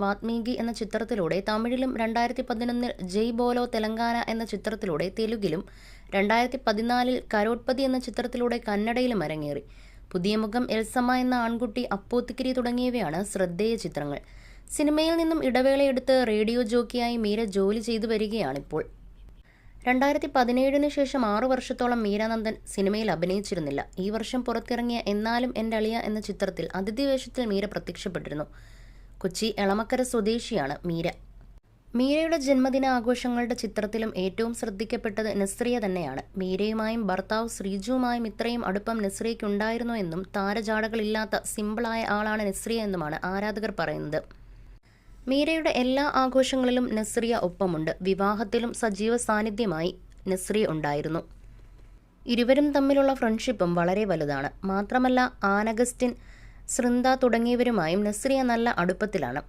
വാത്മീകി എന്ന ചിത്രത്തിലൂടെ തമിഴിലും 2011 ജയ് ബോലോ തെലങ്കാന എന്ന ചിത്രത്തിലൂടെ തെലുങ്കിലും 2014 കരോട്പതി എന്ന ചിത്രത്തിലൂടെ കന്നഡയിലും അരങ്ങേറി. പുതിയ മുഖം എൽസമ്മ എന്ന ആൺകുട്ടി, അപ്പോത്തിക്കിരി തുടങ്ങിയവയാണ് ശ്രദ്ധേയ ചിത്രങ്ങൾ. സിനിമയിൽ നിന്നും ഇടവേളയെടുത്ത് റേഡിയോ ജോക്കിയായി മീര ജോലി ചെയ്തു വരികയാണിപ്പോൾ. 2017 ശേഷം 6 വർഷത്തോളം മീര നന്ദൻ സിനിമയിൽ അഭിനയിച്ചിരുന്നില്ല. ഈ വർഷം പുറത്തിറങ്ങിയ എന്നാലും എൻ്റെ അളിയ എന്ന ചിത്രത്തിൽ അതിഥി വേഷത്തിൽ മീര പ്രത്യക്ഷപ്പെട്ടിരുന്നു. കൊച്ചി എളമക്കര സ്വദേശിയാണ് മീര. മീരയുടെ ജന്മദിന ആഘോഷങ്ങളുടെ ചിത്രത്തിലും ഏറ്റവും ശ്രദ്ധിക്കപ്പെട്ടത് നസ്രിയ തന്നെയാണ്. മീരയുമായും ഭർത്താവ് ശ്രീജുവുമായും ഇത്രയും അടുപ്പം നസ്രിയയ്ക്കുണ്ടായിരുന്നോ എന്നും താരജാടകളില്ലാത്ത സിമ്പിളായ ആളാണ് നസ്രിയ എന്നുമാണ് ആരാധകർ പറയുന്നത്. മീരയുടെ എല്ലാ ആഘോഷങ്ങളിലും നസ്രിയ ഒപ്പമുണ്ട്. വിവാഹത്തിലും സജീവ സാന്നിധ്യമായി നസ്രിയ ഉണ്ടായിരുന്നു. ഇരുവരും തമ്മിലുള്ള ഫ്രണ്ട്ഷിപ്പും വളരെ വലുതാണ്. മാത്രമല്ല ആനഗസ്റ്റിൻ, സൃന്ദ തുടങ്ങിയവരുമായും നസ്രിയ നല്ല അടുപ്പത്തിലാണ്.